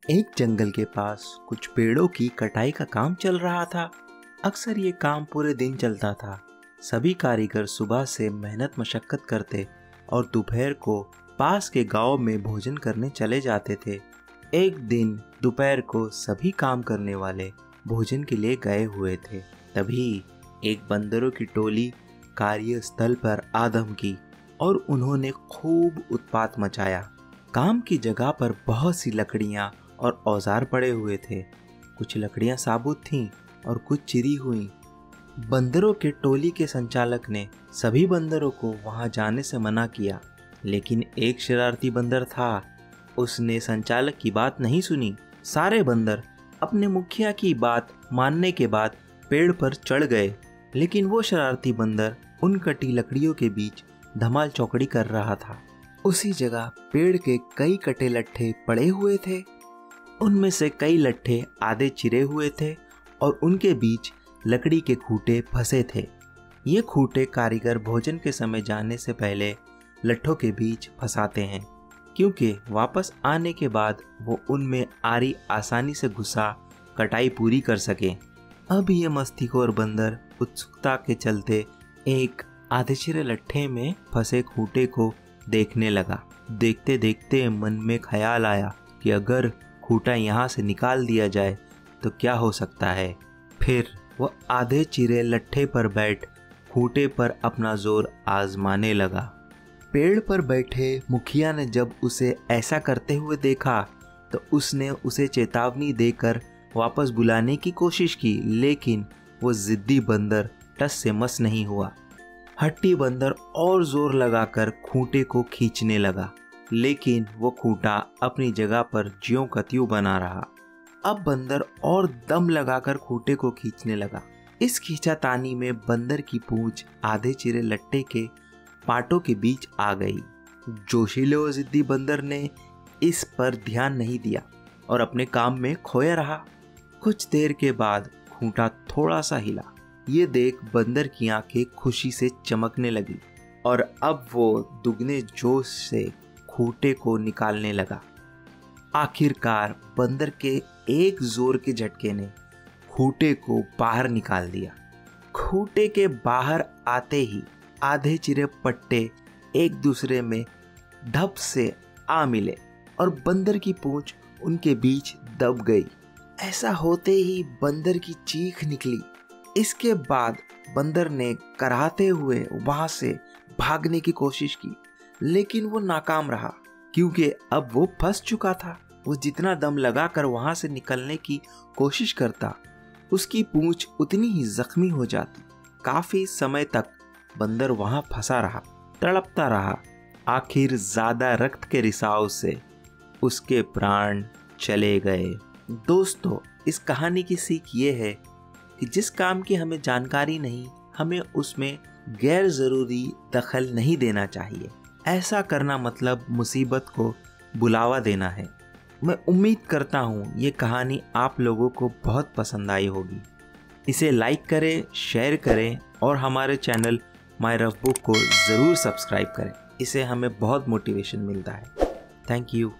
एक जंगल के पास कुछ पेड़ों की कटाई का काम चल रहा था। अक्सर ये काम पूरे दिन चलता था। सभी कारीगर सुबह से मेहनत मशक्कत करते और दोपहर को पास के गांव में भोजन करने चले जाते थे। एक दिन दोपहर को सभी काम करने वाले भोजन के लिए गए हुए थे। तभी एक बंदरों की टोली कार्यस्थल पर आ धमकी और उन्होंने खूब उत्पात मचाया। काम की जगह पर बहुत सी लकड़ियां और औजार पड़े हुए थे। कुछ लकड़ियां साबुत थीं और कुछ चिरी हुई। बंदरों के टोली के संचालक ने सभी बंदरों को वहां जाने से मना किया, लेकिन एक शरारती बंदर था। उसने संचालक की बात नहीं सुनी। सारे बंदर अपने मुखिया की बात मानने के बाद पेड़ पर चढ़ गए, लेकिन वो शरारती बंदर उन कटी लकड़ियों के बीच धमाल चौकड़ी कर रहा था। उसी जगह पेड़ के कई कटे लट्ठे पड़े हुए थे। उनमें से कई लट्ठे आधे चिरे हुए थे और उनके बीच लकड़ी के खूंटे फंसे थे। ये खूंटे कारीगर भोजन के समय जाने से पहले लट्ठों के बीच फंसाते हैं, क्योंकि वापस आने के बाद वो उनमें आरी आसानी से घुसा कटाई पूरी कर सके। अब ये मस्तीखोर बंदर उत्सुकता के चलते एक आधे चिरे लट्ठे में फंसे खूंटे को देखने लगा। देखते देखते मन में ख्याल आया कि अगर खूंटा यहाँ से निकाल दिया जाए तो क्या हो सकता है। फिर वह आधे चिरे लट्ठे पर बैठ खूंटे पर अपना जोर आजमाने लगा। पेड़ पर बैठे मुखिया ने जब उसे ऐसा करते हुए देखा तो उसने उसे चेतावनी देकर वापस बुलाने की कोशिश की, लेकिन वो जिद्दी बंदर टस से मस नहीं हुआ। हट्टी बंदर और जोर लगाकर खूंटे को खींचने लगा, लेकिन वो खूंटा अपनी जगह पर ज्यों का त्यों बना रहा। अब बंदर और दम लगाकर खूंटे को खींचने लगा। इस खींचातानी में बंदर की पूंछ आधे चिरे लट्टे के पाटों के बीच आ गई। जोशीले और जिद्दी बंदर ने इस पर ध्यान नहीं दिया और अपने काम में खोया रहा। कुछ देर के बाद खूंटा थोड़ा सा हिला। ये देख बंदर की आंखें खुशी से चमकने लगी और अब वो दुगने जोश से खूंटे को निकालने लगा। आखिरकार बंदर के एक जोर के झटके ने खूंटे को बाहर निकाल दिया। खूंटे के बाहर आते ही आधे चिरे पट्टे एक दूसरे में धप से आ मिले और बंदर की पूंछ उनके बीच दब गई। ऐसा होते ही बंदर की चीख निकली। इसके बाद बंदर ने कराहते हुए वहां से भागने की कोशिश की, लेकिन वो नाकाम रहा, क्योंकि अब वो फंस चुका था। वो जितना दम लगाकर वहां से निकलने की कोशिश करता, उसकी पूंछ उतनी ही जख्मी हो जाती। काफी समय तक बंदर वहां फंसा रहा, तड़पता रहा। आखिर ज्यादा रक्त के रिसाव से उसके प्राण चले गए। दोस्तों, इस कहानी की सीख ये है कि जिस काम की हमें जानकारी नहीं, हमें उसमें गैर जरूरी दखल नहीं देना चाहिए। ऐसा करना मतलब मुसीबत को बुलावा देना है। मैं उम्मीद करता हूँ ये कहानी आप लोगों को बहुत पसंद आई होगी। इसे लाइक करें, शेयर करें और हमारे चैनल माय रफ बुक को ज़रूर सब्सक्राइब करें। इससे हमें बहुत मोटिवेशन मिलता है। Thank you.